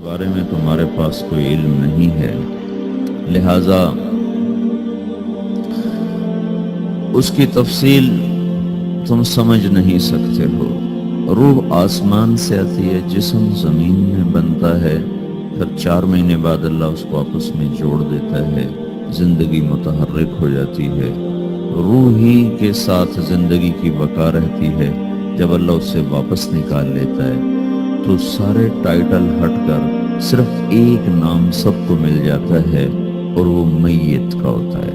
بارے میں تمہارے پاس کوئی علم نہیں ہے، لہذا اس کی تفصیل تم سمجھ نہیں سکتے ہو۔ روح آسمان سے آتی ہے، جسم زمین میں بنتا ہے، پھر 4 مہینے بعد اللہ اس کو آپس میں جوڑ دیتا ہے، زندگی متحرک ہو جاتی ہے، روح ہی کے ساتھ زندگی کی بقا رہتی ہے۔ جب اللہ اسے واپس نکال لیتا ہے تو سارے ٹائٹل ہٹ کر صرف ایک نام سب کو مل جاتا ہے، اور وہ میت کا ہوتا ہے۔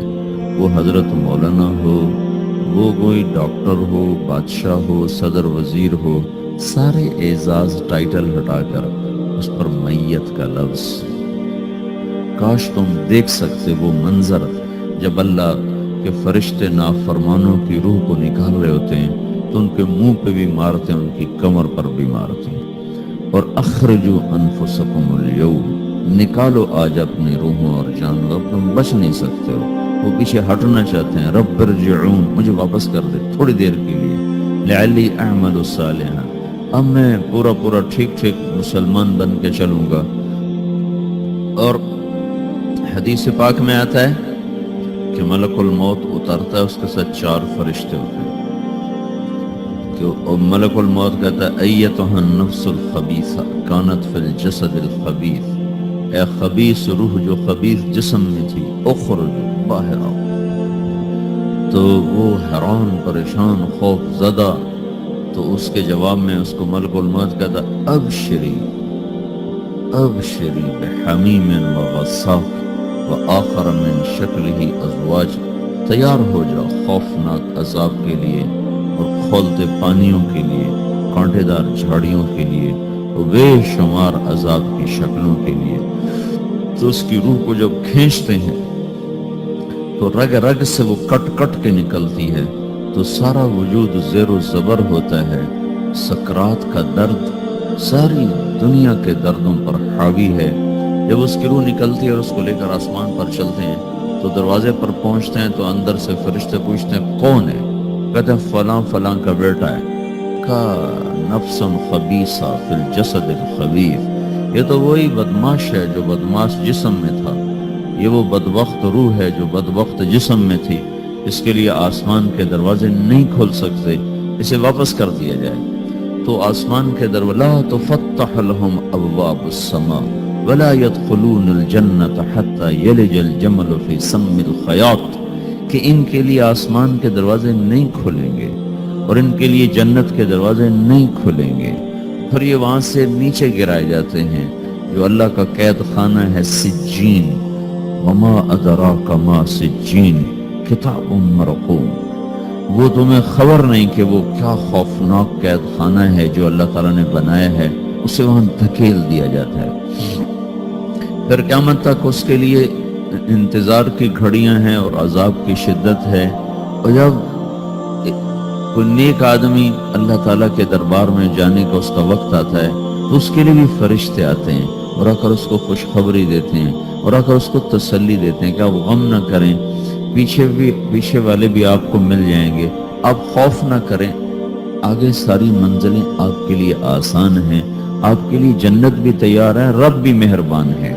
وہ حضرت مولانا ہو، وہ کوئی ڈاکٹر ہو، بادشاہ ہو، صدر وزیر ہو، سارے اعزاز ٹائٹل ہٹا کر اس پر میت کا لفظ۔ کاش تم دیکھ سکتے وہ منظر جب اللہ کے فرشتے نافرمانوں کی روح کو نکال رہے ہوتے ہیں تو ان کے منہ پہ بھی مارتے ہیں، ان کی کمر پر بھی مارتے ہیں۔ اور اخرجوا انفسکم اليوم، نکالو آج اپنی روحوں اور جانوں، اب تم بچ نہیں سکتے ہو۔ وہ پیچھے ہٹنا چاہتے ہیں، رب ارجعون، مجھے واپس کر دے تھوڑی دیر کے لیے، لعلی اعمل صالحا، اب میں پورا ٹھیک مسلمان بن کے چلوں گا۔ اور حدیث پاک میں آتا ہے کہ ملک الموت اترتا ہے، اس کے ساتھ 4 فرشتے ہوتے ہیں، کہ ملک الموت کہتا ہے ایتھا النفس الخبیثہ کانت فی الجسد الخبیث، اے خبیث روح جو خبیث جسم میں تھی، اخرج، باہر آؤ۔ تو وہ حیران، پریشان، خوف زدہ، تو اس کے جواب میں اس کو ملک الموت کہتا ابشری بحمیم وغساق وآخر من شکلہ ازواج، تیار ہو جاؤ خوفناک عذاب کے لیے اور کھولتے پانیوں کے لیے، کانٹے دار جھاڑیوں کے لیے، اور بے شمار عذاب کی شکلوں کے لیے۔ تو اس کی روح کو جب کھینچتے ہیں تو رگ رگ سے وہ کٹ کے نکلتی ہے، تو سارا وجود زیر و زبر ہوتا ہے، سکرات کا درد ساری دنیا کے دردوں پر حاوی ہے۔ جب اس کی روح نکلتی ہے اور اس کو لے کر آسمان پر چلتے ہیں تو دروازے پر پہنچتے ہیں تو اندر سے فرشتے پوچھتے ہیں کون ہے؟ کہتے ہیں فلاں کا بیٹا ہے۔ کا نفس خبیثہ فی الجسد الخبیث، یہ تو وہی بدماش ہے جو بدماش جسم میں تھا، یہ وہ بدبخت روح ہے جو بدبخت جسم میں تھی، اس کے لیے آسمان کے دروازے نہیں کھل سکتے، اسے واپس کر دیا جائے۔ تو آسمان کے دروازے لا تفتح لهم ابواب السماء ولا يدخلون الجنة حتى يلج الجمل في سم الخياط، کہ ان کے لیے آسمان کے دروازے نہیں کھلیں گے اور ان کے لیے جنت کے دروازے نہیں کھلیں گے، پھر یہ وہاں سے نیچے گرائے جاتے ہیں جو اللہ کا قید خانہ ہے، سجین۔ وما ادراک ما سجین کتاب مرقوم، وہ تمہیں خبر نہیں کہ وہ کیا خوفناک قید خانہ ہے جو اللہ تعالیٰ نے بنایا ہے، اسے وہاں دھکیل دیا جاتا ہے۔ پھر قیامت تک اس کے لیے انتظار کی گھڑیاں ہیں اور عذاب کی شدت ہے۔ اور جب کوئی نیک آدمی اللہ تعالیٰ کے دربار میں جانے کا اس کا وقت آتا ہے تو اس کے لیے بھی فرشتے آتے ہیں اور آ کر اس کو خوشخبری دیتے ہیں اور آ کر اس کو تسلی دیتے ہیں کہ آپ غم نہ کریں، پیچھے والے بھی آپ کو مل جائیں گے، آپ خوف نہ کریں، آگے ساری منزلیں آپ کے لیے آسان ہیں، آپ کے لیے جنت بھی تیار ہے، رب بھی مہربان ہے۔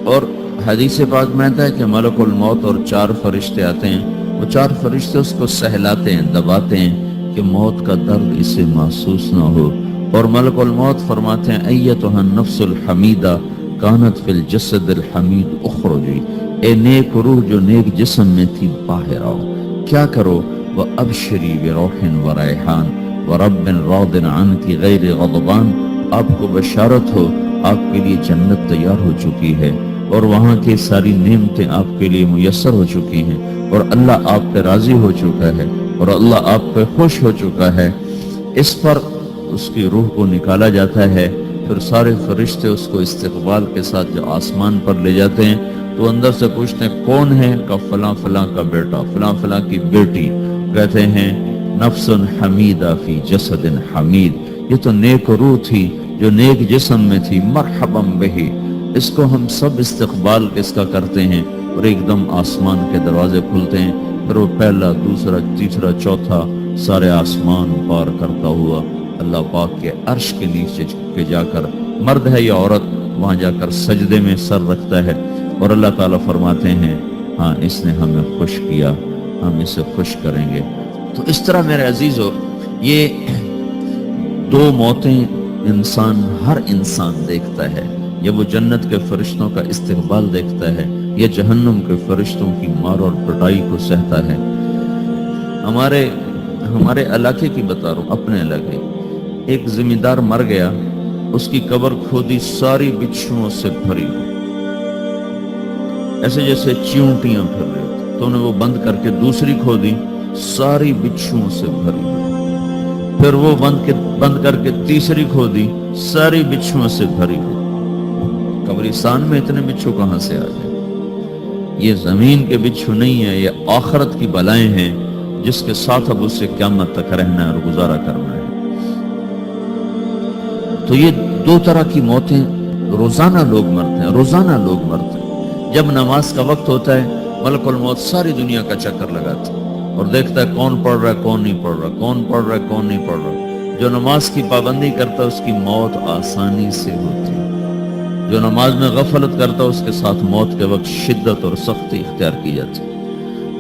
اور حدیث پاک میں آتا ہے کہ ملک الموت اور 4 فرشتے آتے ہیں، وہ 4 فرشتے اس کو سہلاتے ہیں، دباتے ہیں کہ موت کا درد اسے محسوس نہ ہو، اور ملک الموت فرماتے ہیں ایتھا النفس الحمیدہ کانت فی الجسد الحمید اخرجی، اے نیک روح جو نیک جسم میں تھی، باہر آؤ۔ کیا کرو؟ وَأَبْشِرِي بِرَوْحٍ وَرَيْحَانٍ وَرَبٍّ رَاضٍ عَنْكِ غَيْرِ غَضْبَانٍ، آپ کو بشارت ہو، آپ کے لیے جنت تیار ہو چکی ہے اور وہاں کی ساری نعمتیں آپ کے لیے میسر ہو چکی ہیں، اور اللہ آپ پہ راضی ہو چکا ہے اور اللہ آپ پہ خوش ہو چکا ہے۔ اس پر اس کی روح کو نکالا جاتا ہے، پھر سارے فرشتے اس کو استقبال کے ساتھ جو آسمان پر لے جاتے ہیں تو اندر سے پوچھتے ہیں کون ہے؟ کہ فلاں کا بیٹا، فلاں کی بیٹی۔ کہتے ہیں نفس حمیدہ فی جسد حمید، یہ تو نیک روح تھی جو نیک جسم میں تھی، مرحبا بہی، اس کو ہم سب استقبال اس کا کرتے ہیں، اور ایک دم آسمان کے دروازے کھلتے ہیں، پھر وہ پہلا، دوسرا، تیسرا، چوتھا سارے آسمان پار کرتا ہوا اللہ پاک کے عرش کے نیچے کے جا کر، مرد ہے یا عورت، وہاں جا کر سجدے میں سر رکھتا ہے اور اللہ تعالیٰ فرماتے ہیں ہاں اس نے ہمیں خوش کیا، ہم اسے خوش کریں گے۔ تو اس طرح میرے عزیزو یہ دو موتیں ہر انسان دیکھتا ہے، یا وہ جنت کے فرشتوں کا استقبال دیکھتا ہے یا جہنم کے فرشتوں کی مار اور پٹائی کو سہتا ہے۔ ہمارے علاقے کی بتا رہا ہوں، اپنے علاقے، ایک زمیندار مر گیا، اس کی قبر کھودی ساری بچھوؤں سے بھری، ایسے جیسے چیونٹیاں پھر رہی ہوتی، تو انہیں وہ بند کر کے دوسری کھودی، ساری بچھوؤں سے بھری، پھر وہ بند کر کے تیسری کھودی، ساری بچھوؤں سے بھری ہوئی۔ قبرستان میں اتنے بچھو کہاں سے آ گئے؟ یہ زمین کے بچھو نہیں ہے، یہ آخرت کی بلائیں ہیں جس کے ساتھ اب اسے قیامت تک رہنا ہے اور گزارا کرنا ہے۔ تو یہ دو طرح کی موتیں روزانہ لوگ مرتے ہیں، روزانہ لوگ مرتے ہیں۔ جب نماز کا وقت ہوتا ہے ملک الموت ساری دنیا کا چکر لگاتا ہے اور دیکھتا ہے کون پڑھ رہا ہے کون نہیں پڑھ رہا، کون پڑھ رہا ہے کون نہیں پڑھ رہا۔ جو نماز کی پابندی کرتا ہے اس کی موت آسانی سے ہوتی ہے، جو نماز میں غفلت کرتا ہے اس کے ساتھ موت کے وقت شدت اور سختی اختیار کی جاتی ہے۔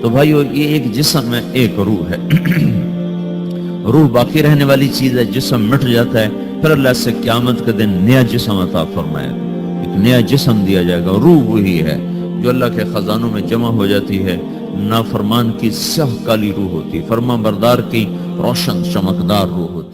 تو بھائیو یہ ایک جسم ہے، ایک روح ہے۔ روح باقی رہنے والی چیز ہے، جسم مٹ جاتا ہے، پھر اللہ سے قیامت کے دن نیا جسم عطا فرمائے گا، ایک نیا جسم دیا جائے گا۔ روح وہی ہے جو اللہ کے خزانوں میں جمع ہو جاتی ہے، نافرمان کی سیاہ کالی روح ہوتی، فرما بردار کی روشن چمکدار روح ہوتی۔